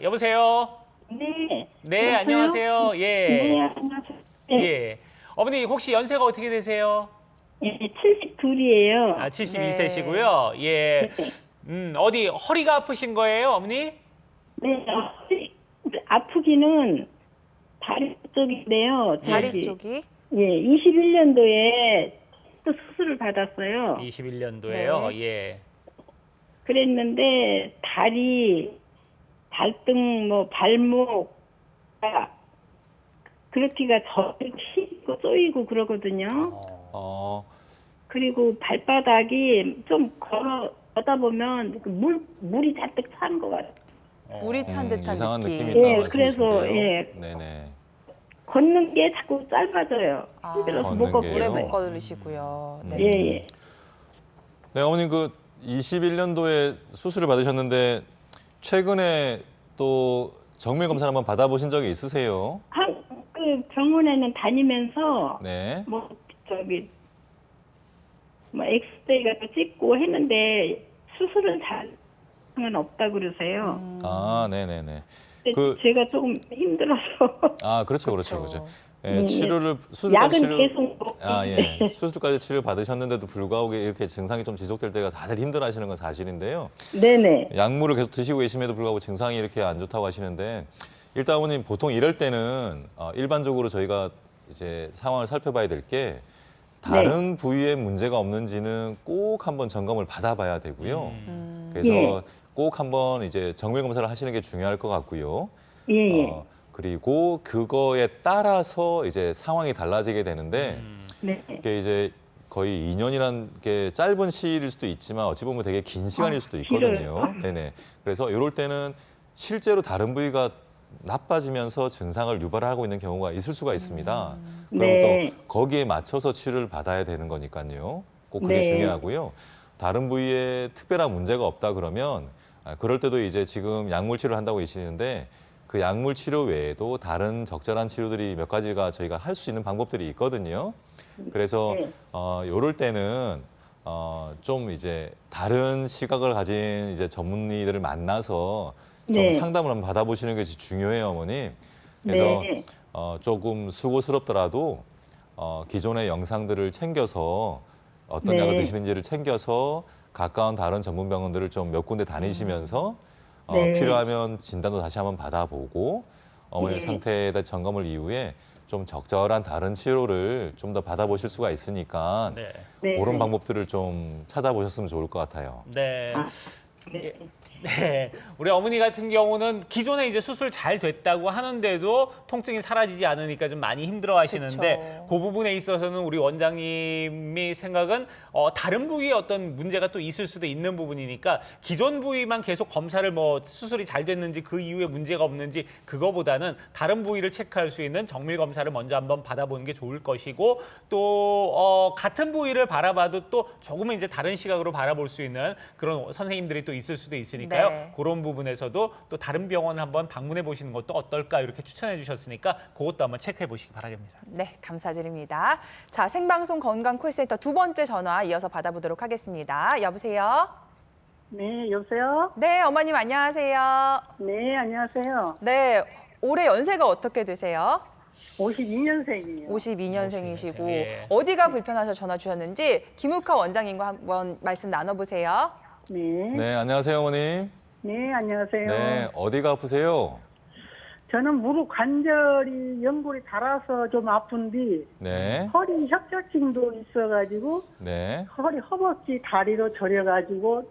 여보세요? 네. 네, 여보세요? 안녕하세요. 예. 네, 안녕하세요. 네. 예. 어머니 혹시 연세가 어떻게 되세요? 예, 72이에요. 아, 72세시고요. 예. 네. 어디 허리가 아프신 거예요, 어머니? 네, 아프기는 다리 쪽인데요. 다리 쪽이? 예, 21년도에 또 수술을 받았어요. 21년도에요. 네. 예. 그랬는데 다리, 발등, 뭐 발목, 그렇게가 휘고 쏘이고 그러거든요. 어. 그리고 발바닥이 좀 걷다 보면 물이 잔뜩 찬 것 같아요. 물이 찬 듯한 이상한 느낌. 느낌이 있다는 예, 말씀이신데요. 그래서, 예. 네네. 걷는 게 자꾸 짧아져요. 아, 힘들어서 못 걷는 게요? 오래 걷고요. 못 걸으시고요. 네. 예, 예. 네, 어머님 그 21년도에 수술을 받으셨는데 최근에 또 정밀 검사를 한번 받아보신 적이 있으세요? 그 병원에는 다니면서 네. 뭐 엑스레이 같은 거 찍고 했는데 수술은 잘은 없다 그러세요. 아, 네네네. 근데 제가 조금 힘들어서 아, 그렇죠, 그렇죠, 그렇죠. 그렇죠. 예, 수술까지 약은 계속 먹고 아, 있는데. 예. 수술까지 치료 받으셨는데도 불구하고 이렇게 증상이 좀 지속될 때가 다들 힘들어하시는 건 사실인데요. 네네. 약물을 계속 드시고 계심에도 불구하고 증상이 이렇게 안 좋다고 하시는데 일단 어머님 보통 이럴 때는 일반적으로 저희가 이제 상황을 살펴봐야 될 게 다른 부위에 문제가 없는지는 꼭 한번 점검을 받아봐야 되고요. 그래서 예. 꼭 한번 이제 정밀 검사를 하시는 게 중요할 것 같고요. 예, 예. 그리고 그거에 따라서 이제 상황이 달라지게 되는데 네. 이게 이제 거의 2년이란 게 짧은 시일일 수도 있지만 어찌 보면 되게 긴 시간일 수도 있거든요. 길어요. 네네. 그래서 이럴 때는 실제로 다른 부위가 나빠지면서 증상을 유발하고 있는 경우가 있을 수가 있습니다. 그럼 네. 또 거기에 맞춰서 치료를 받아야 되는 거니까요. 꼭 그게 네. 중요하고요. 다른 부위에 특별한 문제가 없다 그러면 그럴 때도 이제 지금 약물 치료를 한다고 계시는데 그 약물 치료 외에도 다른 적절한 치료들이 몇 가지가 저희가 할 수 있는 방법들이 있거든요. 그래서 네. 이럴 때는 좀 이제 다른 시각을 가진 이제 전문의들을 만나서 좀 네. 상담을 한번 받아보시는 것이 중요해요, 어머님. 그래서 네. 조금 수고스럽더라도 기존의 영상들을 챙겨서 어떤 네. 약을 드시는지를 챙겨서 가까운 다른 전문 병원들을 좀 몇 군데 다니시면서 네. 필요하면 진단도 다시 한번 받아보고 어머니 네. 상태에 대한 점검을 이후에 좀 적절한 다른 치료를 좀 더 받아보실 수가 있으니까 네. 네. 그런 방법들을 좀 찾아보셨으면 좋을 것 같아요. 네. 네. 네, 우리 어머니 같은 경우는 기존에 이제 수술 잘 됐다고 하는데도 통증이 사라지지 않으니까 좀 많이 힘들어하시는데 그쵸. 그 부분에 있어서는 우리 원장님이 생각은 다른 부위에 어떤 문제가 또 있을 수도 있는 부분이니까 기존 부위만 계속 검사를 뭐 수술이 잘 됐는지 그 이후에 문제가 없는지 그거보다는 다른 부위를 체크할 수 있는 정밀 검사를 먼저 한번 받아보는 게 좋을 것이고 또 같은 부위를 바라봐도 또 조금은 이제 다른 시각으로 바라볼 수 있는 그런 선생님들이 또 있을 수도 있으니까요. 네. 그런 부분에서도 또 다른 병원을 한번 방문해 보시는 것도 어떨까 이렇게 추천해 주셨으니까 그것도 한번 체크해 보시기 바라겠습니다. 네, 감사드립니다. 자, 생방송 건강 콜센터 두 번째 전화 이어서 받아보도록 하겠습니다. 여보세요? 네, 여보세요? 네, 어머님 안녕하세요. 네, 안녕하세요. 네, 올해 연세가 어떻게 되세요? 52년생이에요. 52년생이시고 예. 어디가 불편하셔서 전화 주셨는지 김욱하 원장님과 한번 말씀 나눠보세요. 네. 네, 안녕하세요, 어머님. 네, 안녕하세요. 네, 어디가 아프세요? 저는 무릎 관절이 연골이 닳아서 좀 아픈데 네, 허리 협착증도 있어가지고 네. 허리 허벅지 다리로 저려가지고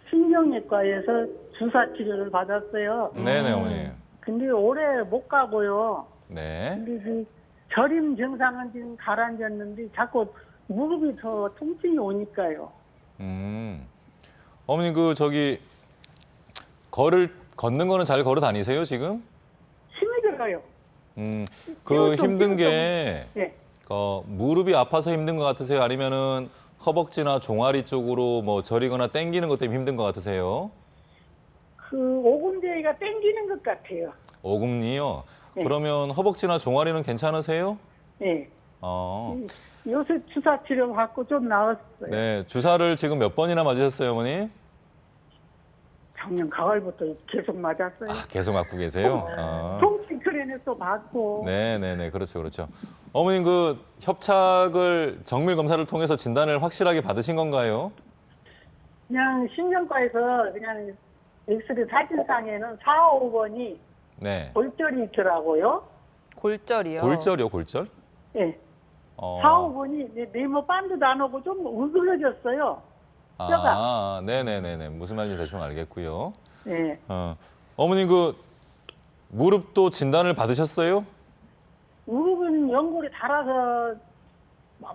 신경외과에서 주사 치료를 받았어요. 네네, 어머님. 근데 오래 못 가고요. 네. 근데 그 저림 증상은 지금 가라앉았는데 자꾸 무릎이 더 통증이 오니까요. 어머님 걷는 거는 잘 걸어 다니세요, 지금? 힘이 들어요. 그 이거 좀 힘든 게 네. 무릎이 아파서 힘든 것 같으세요? 아니면은 허벅지나 종아리 쪽으로 뭐 저리거나 당기는 것 때문에 힘든 것 같으세요? 그 오금제이가 땡기는 것 같아요. 오금니요? 네. 그러면 허벅지나 종아리는 괜찮으세요? 네. 어, 요새 주사 치료 받고 좀 나았어요. 네. 주사를 지금 몇 번이나 맞으셨어요, 어머니? 작년 가을부터 계속 맞았어요. 아, 계속 맞고 계세요? 통증 클리닉도 받고. 네네네, 그렇죠, 그렇죠. 어머님 그 협착을 정밀 검사를 통해서 진단을 확실하게 받으신 건가요? 그냥 신경과에서 그냥 엑스레이 사진상에는 4, 5번이 네. 골절이 있더라고요. 골절이요. 골절이요, 골절? 예. 어. 4, 5번이 네모 반드도 안 오고 좀 으그러졌어요. 뼈가. 아, 네네네네. 무슨 말인지 대충 알겠고요. 예. 어머님 그 무릎도 진단을 받으셨어요? 무릎은 연골이 닳아서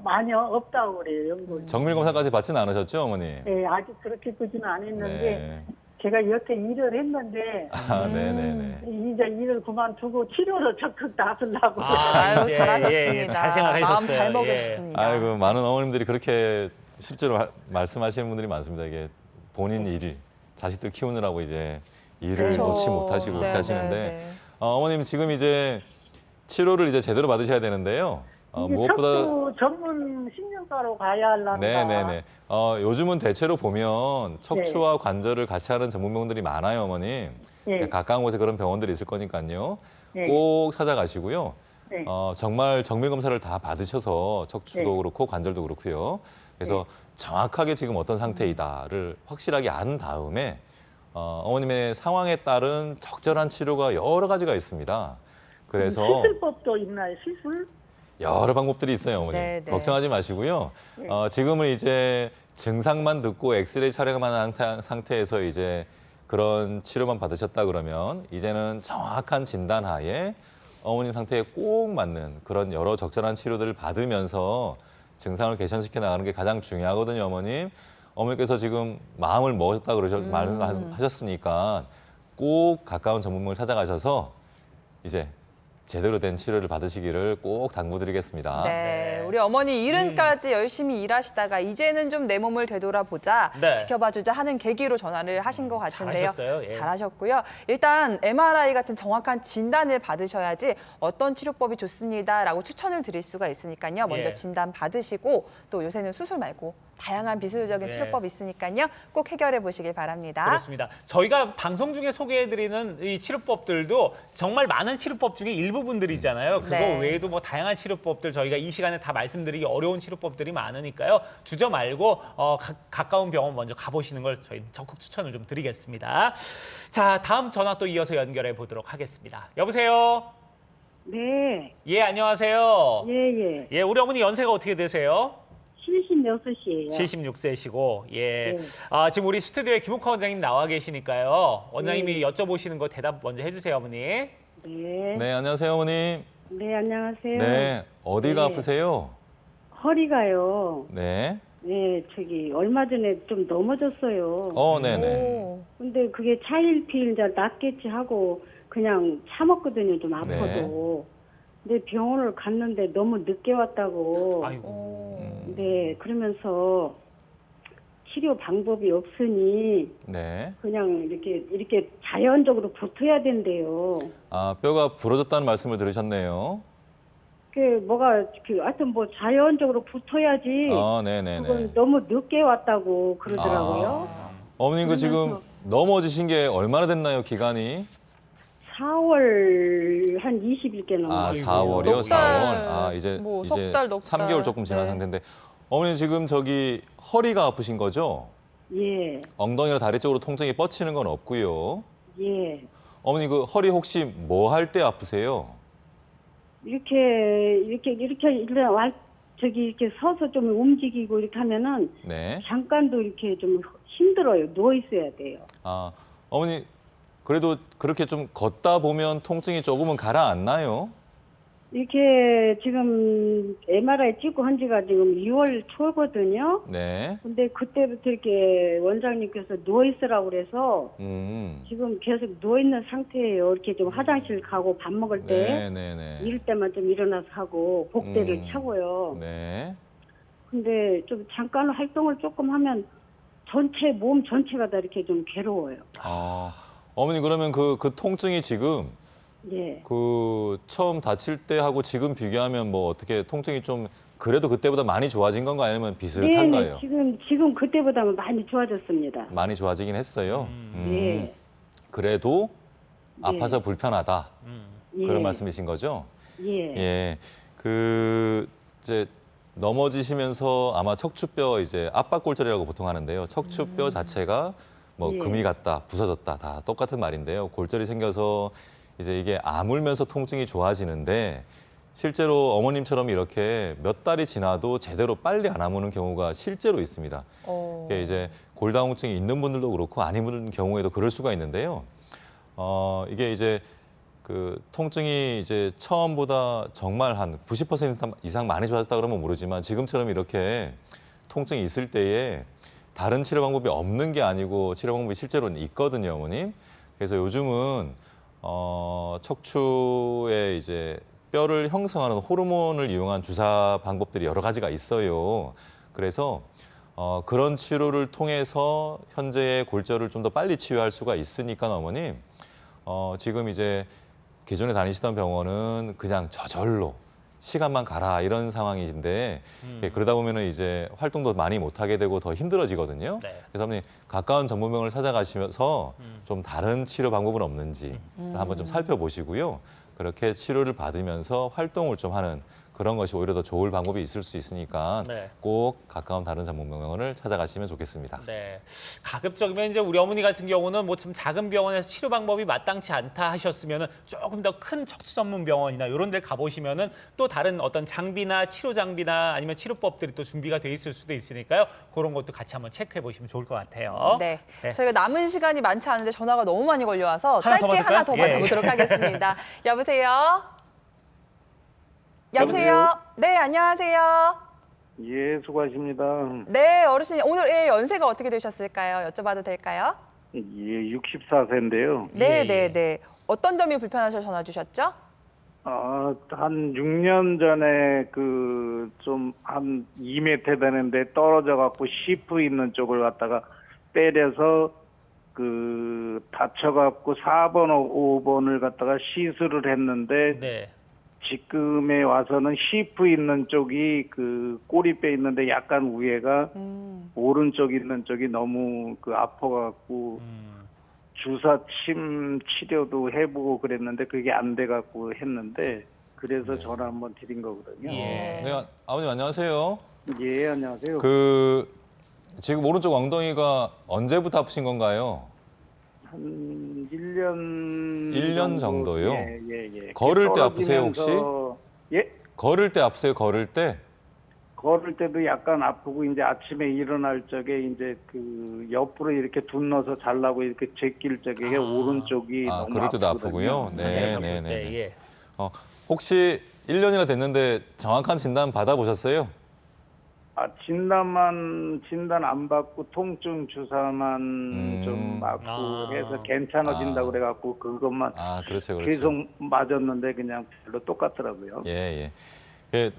많이 없다고 그래요, 연골이. 정밀 검사까지 받지는 않으셨죠, 어머니? 예, 아직 그렇게까지는 안 했는데 네. 제가 여태 일을 했는데 아, 네네네. 이제 일을 그만두고 치료로 적극 나서려고. 아유, 예, 잘하셨습니다. 예, 잘 생각하셨어요. 마음 잘 예. 먹으셨습니다. 아이고 많은 어머님들이 그렇게 실제로 말씀하시는 분들이 많습니다. 이게 본인 일, 자식들 키우느라고 이제 일을 그쵸. 놓지 못하시고 그렇게 네, 하시는데 네, 네. 어머님 지금 이제 치료를 이제 제대로 받으셔야 되는데요. 이게 무엇보다 척추 전문 신경과로 가야 하려나. 네네네. 요즘은 대체로 보면 척추와 관절을 같이 하는 전문병원들이 많아요, 어머님. 예. 가까운 곳에 그런 병원들이 있을 거니까요. 네. 꼭 찾아가시고요. 네. 정말 정밀 검사를 다 받으셔서 척추도 네. 그렇고 관절도 그렇고요. 그래서 정확하게 지금 어떤 상태이다를 확실하게 안 다음에 어머님의 상황에 따른 적절한 치료가 여러 가지가 있습니다. 그래서 시술법도 있나요? 시술? 여러 방법들이 있어요, 어머니. 네, 네. 걱정하지 마시고요. 네. 지금은 이제 증상만 듣고 엑스레이 촬영만 한 상태에서 이제 그런 치료만 받으셨다 그러면 이제는 정확한 진단 하에 어머님 상태에 꼭 맞는 그런 여러 적절한 치료들을 받으면서 증상을 개선시켜 나가는 게 가장 중요하거든요, 어머님. 어머니께서 지금 마음을 먹었다 말씀하셨으니까 꼭 가까운 전문병을 찾아가셔서 이제 제대로 된 치료를 받으시기를 꼭 당부드리겠습니다. 네, 우리 어머니 이른까지 열심히 일하시다가 이제는 좀 내 몸을 되돌아보자, 네. 지켜봐주자 하는 계기로 전화를 하신 것 같은데요. 잘하셨어요. 예. 잘하셨고요. 일단 MRI 같은 정확한 진단을 받으셔야지 어떤 치료법이 좋습니다라고 추천을 드릴 수가 있으니까요. 먼저 예. 진단 받으시고 또 요새는 수술 말고 다양한 비수적인 예. 치료법이 있으니까요. 꼭 해결해 보시길 바랍니다. 그렇습니다. 저희가 방송 중에 소개해드리는 이 치료법들도 정말 많은 치료법 중에 일부분들이잖아요. 그거 네. 외에도 뭐 다양한 치료법들 저희가 이 시간에 다 말씀드리기 어려운 치료법들이 많으니까요. 주저 말고 가까운 병원 먼저 가보시는 걸 저희 적극 추천을 좀 드리겠습니다. 자, 다음 전화 또 이어서 연결해 보도록 하겠습니다. 여보세요? 네, 예, 안녕하세요. 예. 예, 우리 어머니 연세가 어떻게 되세요? 76이에요. 76세시고, 예. 네. 지금 우리 스튜디오에 김옥화 원장님 나와 계시니까요. 원장님이 여쭤보시는 거 대답 먼저 해주세요, 어머니. 네. 네, 안녕하세요, 어머님. 네, 안녕하세요. 네, 어디가 네. 아프세요? 허리가요. 네. 네, 얼마 전에 좀 넘어졌어요. 네네. 오. 근데 그게 차일피일 이제 낫겠지 하고 그냥 참았거든요, 좀 아파도. 근데 병원을 갔는데 너무 늦게 왔다고. 아이고. 오. 네, 그러면서 치료 방법이 없으니 네. 그냥 이렇게 자연적으로 붙어야 된대요. 뼈가 부러졌다는 말씀을 들으셨네요. 하여튼 뭐 자연적으로 붙어야지. 네네네. 그건 너무 늦게 왔다고 그러더라고요. 어머님 그 지금 그러면서- 넘어지신 게 얼마나 됐나요, 기간이? 4월 한 20일께 넘었어요. 4월이요? 넉 달, 4월. 이제 뭐, 석 달, 넉 3개월 달. 조금 지난 네. 상태인데 어머니 지금 허리가 아프신 거죠? 예, 엉덩이나 다리 쪽으로 통증이 뻗치는 건 없고요. 예. 어머니 그 허리 혹시 뭐 할 때 아프세요? 이렇게 이렇게 서서 좀 움직이고 이렇게 하면은 네. 잠깐도 이렇게 좀 힘들어요. 누워 있어야 돼요. 어머니 그래도 그렇게 좀 걷다 보면 통증이 조금은 가라앉나요? 이렇게 지금 MRI 찍고 한 지가 지금 2월 초거든요. 네. 근데 그때부터 이렇게 원장님께서 누워 있으라고 그래서 지금 계속 누워 있는 상태예요. 이렇게 좀 화장실 가고 밥 먹을 때 네네네. 이럴 때만 좀 일어나서 하고 복대를 차고요. 네. 근데 좀 잠깐 활동을 조금 하면 몸 전체가 다 이렇게 좀 괴로워요. 어머니 그러면 그 통증이 지금 예. 처음 다칠 때 하고 지금 비교하면 뭐 어떻게 통증이 좀 그래도 그때보다 많이 좋아진 건가요? 아니면 네, 비슷한가요? 지금 그때보다는 많이 좋아졌습니다. 많이 좋아지긴 했어요. 네. 그래도 네. 아파서 불편하다. 예. 그런 말씀이신 거죠? 예. 예. 이제 넘어지시면서 아마 척추뼈 이제 압박골절이라고 보통 하는데요. 척추뼈 자체가 뭐 예. 금이 갔다, 부서졌다 다 똑같은 말인데요. 골절이 생겨서 이제 이게 아물면서 통증이 좋아지는데 실제로 어머님처럼 이렇게 몇 달이 지나도 제대로 빨리 안 아무는 경우가 실제로 있습니다. 이게 이제 골다공증이 있는 분들도 그렇고 아닌 경우에도 그럴 수가 있는데요. 이게 이제 그 통증이 이제 처음보다 정말 한 90% 이상 많이 좋아졌다 그러면 모르지만 지금처럼 이렇게 통증이 있을 때에 다른 치료 방법이 없는 게 아니고 치료 방법이 실제로는 있거든요, 어머님. 그래서 요즘은 척추에 이제 뼈를 형성하는 호르몬을 이용한 주사 방법들이 여러 가지가 있어요. 그래서 그런 치료를 통해서 현재의 골절을 좀 더 빨리 치유할 수가 있으니까 어머님, 지금 이제 기존에 다니시던 병원은 그냥 저절로 시간만 가라 이런 상황이신데 그러다 보면은 이제 활동도 많이 못 하게 되고 더 힘들어지거든요. 네. 그래서 어머니 가까운 전문병원을 찾아가시면서 좀 다른 치료 방법은 없는지 한번 좀 살펴보시고요. 그렇게 치료를 받으면서 활동을 좀 하는 그런 것이 오히려 더 좋을 방법이 있을 수 있으니까 네. 꼭 가까운 다른 전문병원을 찾아가시면 좋겠습니다. 네. 가급적이면 이제 우리 어머니 같은 경우는 뭐 좀 작은 병원에서 치료 방법이 마땅치 않다 하셨으면은 조금 더 큰 척추 전문 병원이나 이런 데 가보시면은 또 다른 어떤 장비나 치료 장비나 아니면 치료법들이 또 준비가 돼 있을 수도 있으니까요. 그런 것도 같이 한번 체크해 보시면 좋을 것 같아요. 네. 네. 저희가 남은 시간이 많지 않은데 전화가 너무 많이 걸려와서 하나 더 짧게 하나 더 받을까요? 예. 받아보도록 하겠습니다. 여보세요? 여보세요? 네, 안녕하세요. 예, 수고하십니다. 네, 어르신 오늘 연세가 어떻게 되셨을까요? 여쭤봐도 될까요? 예, 64세인데요. 네, 예. 네, 네. 어떤 점이 불편하셔서 전화 주셨죠? 한 6년 전에 좀 한 2m 되는데 떨어져 갖고 시프 있는 쪽을 갖다가 때려서 다쳐 갖고 4번, 5번을 갖다가 시술을 했는데 네. 지금에 와서는 시프 있는 쪽이 꼬리뼈 있는데 약간 위에가 오른쪽 있는 쪽이 너무 아파갖고 주사 침 치료도 해보고 그랬는데 그게 안 돼갖고 했는데 그래서 전화 한번 드린 거거든요. 예. 네, 아버님 안녕하세요. 예, 안녕하세요. 지금 오른쪽 엉덩이가 언제부터 아프신 건가요? 한 1년 1년 정도요? 예. 걸을 때 아프세요, 혹시? 예? 걸을 때 아프세요, 걸을 때? 걸을 때도 약간 아프고 이제 아침에 일어날 적에 이제 옆으로 이렇게 둔 넣어서 잘라고 이렇게 제낄 적에 오른쪽이 너무 그럴 때도 아프거든요. 아프고요. 네. 네. 예. 혹시 1년이나 됐는데 정확한 진단 받아보셨어요? 진단 안 받고 통증 주사만 좀 맞고 해서 괜찮아진다고 그래갖고 그것만 그렇죠. 계속 맞았는데 그냥 별로 똑같더라고요. 예.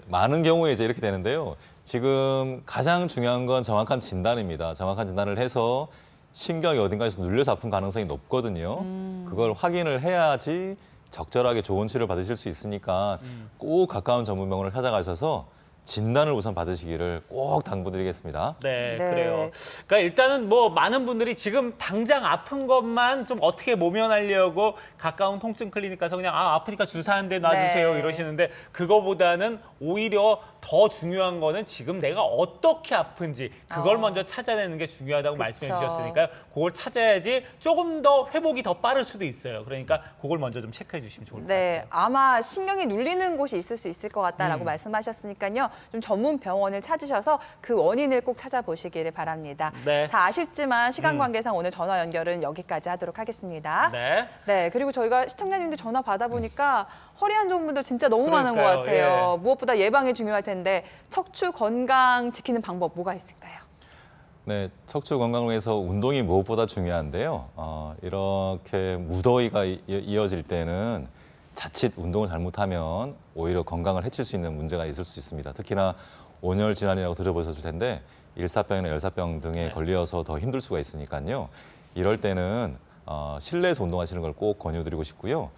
많은 경우에 이제 이렇게 되는데요. 지금 가장 중요한 건 정확한 진단입니다. 정확한 진단을 해서 신경이 어딘가에서 눌려서 아픈 가능성이 높거든요. 그걸 확인을 해야지 적절하게 좋은 치료를 받으실 수 있으니까 꼭 가까운 전문병원을 찾아가셔서 진단을 우선 받으시기를 꼭 당부드리겠습니다. 네, 네. 그래요. 그러니까 일단은 뭐 많은 분들이 지금 당장 아픈 것만 좀 어떻게 모면하려고 가까운 통증 클리닉 가서 그냥 아프니까 주사 한 대 놔주세요 네. 이러시는데 그거보다는 오히려 더 중요한 거는 지금 내가 어떻게 아픈지 그걸 먼저 찾아내는 게 중요하다고 말씀해 주셨으니까요. 그걸 찾아야지 조금 더 회복이 더 빠를 수도 있어요. 그러니까 그걸 먼저 좀 체크해 주시면 좋을 것 네, 같아요. 아마 신경이 눌리는 곳이 있을 수 있을 것 같다라고 말씀하셨으니까요. 좀 전문 병원을 찾으셔서 그 원인을 꼭 찾아보시기를 바랍니다. 네. 자, 아쉽지만 시간 관계상 오늘 전화 연결은 여기까지 하도록 하겠습니다. 네. 네, 그리고 저희가 시청자님들 전화 받아보니까 허리 안 좋은 분들 진짜 너무 많은 것 그러니까요, 같아요. 무엇보다 예방이 중요할 텐데 척추 건강 지키는 방법 뭐가 있을까요? 네, 척추 건강을 위해서 운동이 무엇보다 중요한데요. 이렇게 무더위가 이어질 때는 자칫 운동을 잘못하면 오히려 건강을 해칠 수 있는 문제가 있을 수 있습니다. 특히나 온열 질환이라고 들어보셨을 텐데 일사병이나 열사병 등에 걸려서 더 힘들 수가 있으니까요. 이럴 때는 실내에서 운동하시는 걸 꼭 권유드리고 싶고요.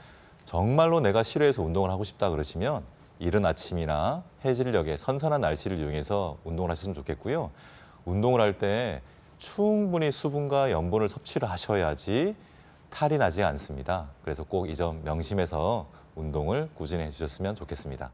정말로 내가 실외에서 운동을 하고 싶다 그러시면 이른 아침이나 해질녘에 선선한 날씨를 이용해서 운동을 하셨으면 좋겠고요. 운동을 할 때 충분히 수분과 염분을 섭취를 하셔야지 탈이 나지 않습니다. 그래서 꼭 이 점 명심해서 운동을 꾸준히 해주셨으면 좋겠습니다.